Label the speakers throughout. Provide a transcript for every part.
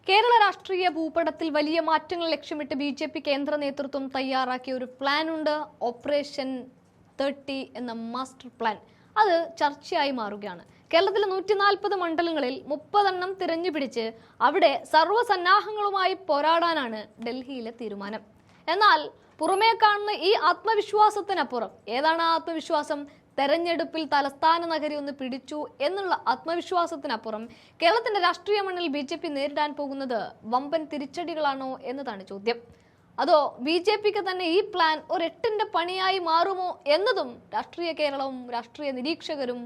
Speaker 1: കേരള രാഷ്ട്രീയ ഭൂപടത്തിൽ വലിയ മാറ്റങ്ങൾ ലക്ഷ്യമിട്ട് ബി.ജെ.പി കേന്ദ്ര നേതൃത്വം തയ്യാറാക്കിയ ഒരു പ്ലാൻ ഉണ്ട്. ഓപ്പറേഷൻ 30 എന്ന മാസ്റ്റർ പ്ലാൻ. അത് ചർച്ചയായി മാറുകയാണ്. കേരളത്തിലെ 140 മണ്ഡലങ്ങളിൽ 30 എണ്ണം തിരഞ്ഞുപിടിച്ച് അവിടെ സർവ്വസന്നാഹങ്ങളുമായി പോരാടാനാണ് ഡൽഹിയിലെ തീരുമാനം. എന്നാൽ പുറമേ കാണുന്ന ഈ ആത്മവിശ്വാസത്തിനപ്പുറം ഏതാണ് ആ ആത്മവിശ്വാസം? തെരഞ്ഞെടുപ്പിൽ തലസ്ഥാന നഗരി ഒന്ന് പിടിച്ചു എന്നുള്ള ആത്മവിശ്വാസത്തിനപ്പുറം കേരളത്തിന്റെ രാഷ്ട്രീയ മണ്ണിൽ ബി.ജെ.പി നേരിടാൻ പോകുന്നത് വമ്പൻ തിരിച്ചടികളാണോ എന്നതാണ് ചോദ്യം. അതോ ബി.ജെ.പിക്ക് തന്നെ ഈ പ്ലാൻ ഒരെട്ടിന്റെ പണിയായി മാറുമോ എന്നതും രാഷ്ട്രീയ കേരളവും രാഷ്ട്രീയ നിരീക്ഷകരും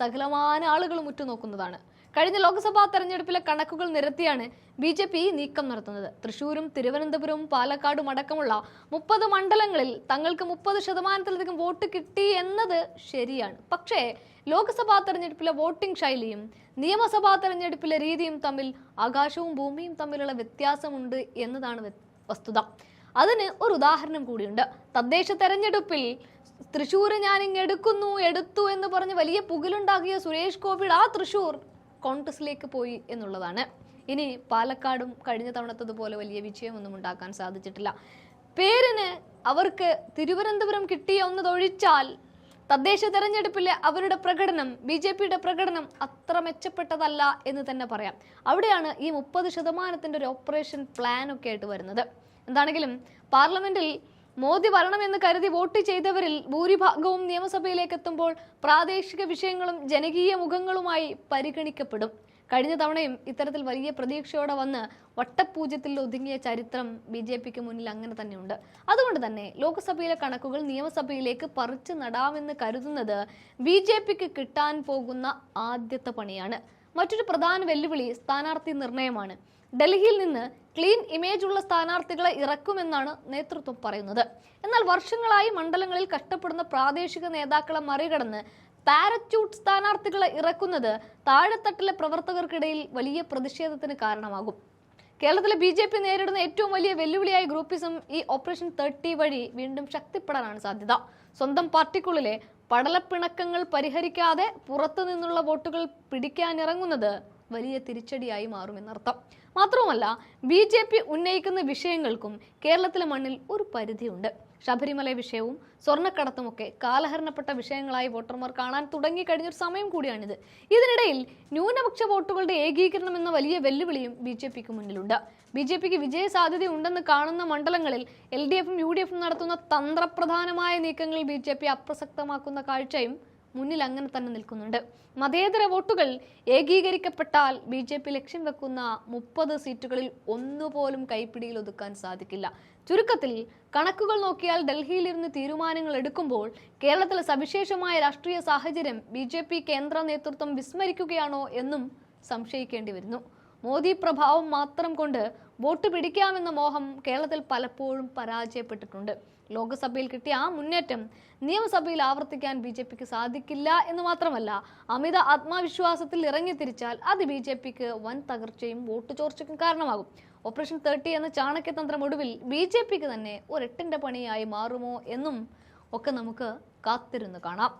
Speaker 1: സകലമാന ആളുകളും ഉറ്റുനോക്കുന്നതാണ്. കഴിഞ്ഞ ലോക്സഭാ തെരഞ്ഞെടുപ്പിലെ കണക്കുകൾ നിരത്തിയാണ് ബി.ജെ.പി നീക്കം നടത്തുന്നത്. തൃശൂരും തിരുവനന്തപുരവും പാലക്കാടും അടക്കമുള്ള 30 മണ്ഡലങ്ങളിൽ തങ്ങൾക്ക് 30% വോട്ട് കിട്ടി എന്നത് ശരിയാണ്. പക്ഷേ ലോക്സഭാ തെരഞ്ഞെടുപ്പിലെ വോട്ടിംഗ് ശൈലിയും നിയമസഭാ തെരഞ്ഞെടുപ്പിലെ രീതിയും തമ്മിൽ ആകാശവും ഭൂമിയും തമ്മിലുള്ള വ്യത്യാസമുണ്ട് എന്നതാണ് വസ്തുത. അതിന് ഒരു ഉദാഹരണം കൂടിയുണ്ട്. തദ്ദേശ തെരഞ്ഞെടുപ്പിൽ തൃശ്ശൂർ ഞാനിങ് എടുത്തു എന്ന് പറഞ്ഞ് വലിയ പുകലുണ്ടാക്കിയ സുരേഷ് ഗോപിയുടെ ആ തൃശ്ശൂർ കോൺഗ്രസിലേക്ക് പോയി എന്നുള്ളതാണ്. ഇനി പാലക്കാടും കഴിഞ്ഞ തവണത്തതുപോലെ വലിയ വിജയമൊന്നും ഉണ്ടാക്കാൻ സാധിച്ചിട്ടില്ല. പേരിന് അവർക്ക് തിരുവനന്തപുരം കിട്ടിയ ഒന്നതൊഴിച്ചാൽ തദ്ദേശ തെരഞ്ഞെടുപ്പിലെ അവരുടെ പ്രകടനം, ബി.ജെ.പിയുടെ പ്രകടനം അത്ര മെച്ചപ്പെട്ടതല്ല എന്ന് തന്നെ പറയാം. അവിടെയാണ് ഈ 30% ഒരു ഓപ്പറേഷൻ പ്ലാൻ ഒക്കെ ആയിട്ട് വരുന്നത്. എന്താണെങ്കിലും പാർലമെന്റിൽ മോദി വരണമെന്ന് കരുതി വോട്ട് ചെയ്തവരിൽ ഭൂരിഭാഗവും നിയമസഭയിലേക്ക് എത്തുമ്പോൾ പ്രാദേശിക വിഷയങ്ങളും ജനകീയ മുഖങ്ങളുമായി പരിഗണിക്കപ്പെടും. കഴിഞ്ഞ തവണയും ഇത്തരത്തിൽ വലിയ പ്രതീക്ഷയോടെ വന്ന് വട്ടപൂജ്യത്തിൽ ഒതുങ്ങിയ ചരിത്രം ബി.ജെ.പിക്ക് മുന്നിൽ അങ്ങനെ തന്നെയുണ്ട്. അതുകൊണ്ട് തന്നെ ലോക്സഭയിലെ കണക്കുകൾ നിയമസഭയിലേക്ക് പറിച്ചു നടാമെന്ന് കരുതുന്നത് ബി.ജെ.പിക്ക് കിട്ടാൻ പോകുന്ന ആദ്യത്തെ പണിയാണ്. മറ്റൊരു പ്രധാന വെല്ലുവിളി സ്ഥാനാർത്ഥി നിർണയമാണ്. ഡൽഹിയിൽ നിന്ന് ക്ലീൻ ഇമേജ് ഉള്ള സ്ഥാനാർത്ഥികളെ ഇറക്കുമെന്നാണ് നേതൃത്വം പറയുന്നത്. എന്നാൽ വർഷങ്ങളായി മണ്ഡലങ്ങളിൽ കഷ്ടപ്പെടുന്ന പ്രാദേശിക നേതാക്കളെ മറികടന്ന് പാരച്യൂട്ട് സ്ഥാനാർത്ഥികളെ ഇറക്കുന്നത് താഴെത്തട്ടിലെ പ്രവർത്തകർക്കിടയിൽ വലിയ പ്രതിഷേധത്തിന് കാരണമാകും. കേരളത്തിലെ ബി.ജെ.പി നേരിടുന്ന ഏറ്റവും വലിയ വെല്ലുവിളിയായ ഗ്രൂപ്പിസം ഈ ഓപ്പറേഷൻ 30 വഴി വീണ്ടും ശക്തിപ്പെടാനാണ് സാധ്യത. സ്വന്തം പാർട്ടിക്കുള്ളിലെ പടലപ്പിണക്കങ്ങൾ പരിഹരിക്കാതെ പുറത്തു നിന്നുള്ള വോട്ടുകൾ പിടിക്കാനിറങ്ങുന്നത് വലിയ തിരിച്ചടിയായി മാറുമെന്നർത്ഥം. മാത്രവുമല്ല, ബി.ജെ.പി ഉന്നയിക്കുന്ന വിഷയങ്ങൾക്കും കേരളത്തിലെ മണ്ണിൽ ഒരു പരിധിയുണ്ട്. ശബരിമല വിഷയവും സ്വർണ്ണക്കടത്തുമൊക്കെ കാലഹരണപ്പെട്ട വിഷയങ്ങളായി വോട്ടർമാർ കാണാൻ തുടങ്ങിക്കഴിഞ്ഞൊരു സമയം കൂടിയാണിത്. ഇതിനിടയിൽ ന്യൂനപക്ഷ വോട്ടുകളുടെ ഏകീകരണം എന്ന വലിയ വെല്ലുവിളിയും ബി.ജെ.പിക്ക് മുന്നിലുണ്ട്. ബി.ജെ.പിക്ക് വിജയ സാധ്യതയുണ്ടെന്ന് കാണുന്ന മണ്ഡലങ്ങളിൽ എൽ.ഡി.എഫും യു.ഡി.എഫും നടത്തുന്ന തന്ത്രപ്രധാനമായ നീക്കങ്ങൾ ബി.ജെ.പി അപ്രസക്തമാക്കുന്ന കാഴ്ചയും മുന്നിൽ അങ്ങനെ തന്നെ നിൽക്കുന്നുണ്ട്. മതേതര വോട്ടുകൾ ഏകീകരിക്കപ്പെട്ടാൽ ബി.ജെ.പി ലക്ഷ്യം വെക്കുന്ന 30 സീറ്റുകളിൽ ഒന്നുപോലും കൈപ്പിടിയിൽ ഒതുക്കാൻ സാധിക്കില്ല. ചുരുക്കത്തിൽ കണക്കുകൾ നോക്കിയാൽ ഡൽഹിയിലിരുന്ന് തീരുമാനങ്ങൾ എടുക്കുമ്പോൾ കേരളത്തിലെ സവിശേഷമായ രാഷ്ട്രീയ സാഹചര്യം ബി.ജെ.പി കേന്ദ്ര നേതൃത്വം വിസ്മരിക്കുകയാണോ എന്നും സംശയിക്കേണ്ടി വരുന്നു. മോദി പ്രഭാവം മാത്രം കൊണ്ട് വോട്ട് പിടിക്കാമെന്ന മോഹം കേരളത്തിൽ പലപ്പോഴും പരാജയപ്പെട്ടിട്ടുണ്ട്. ലോക്സഭയിൽ കിട്ടിയ ആ മുന്നേറ്റം നിയമസഭയിൽ ആവർത്തിക്കാൻ ബി.ജെ.പിക്ക് സാധിക്കില്ല എന്ന് മാത്രമല്ല, അമിത ആത്മവിശ്വാസത്തിൽ ഇറങ്ങിത്തിരിച്ചാൽ അത് ബി.ജെ.പിക്ക് വൻ തകർച്ചയും വോട്ട് ചോർച്ചയ്ക്കും കാരണമാകും. ഓപ്പറേഷൻ 30 എന്ന ചാണക്യതന്ത്രം ഒടുവിൽ ബി.ജെ.പിക്ക് തന്നെ ഒരെട്ടിന്റെ പണിയായി മാറുമോ എന്നും ഒക്കെ നമുക്ക് കാത്തിരുന്ന് കാണാം.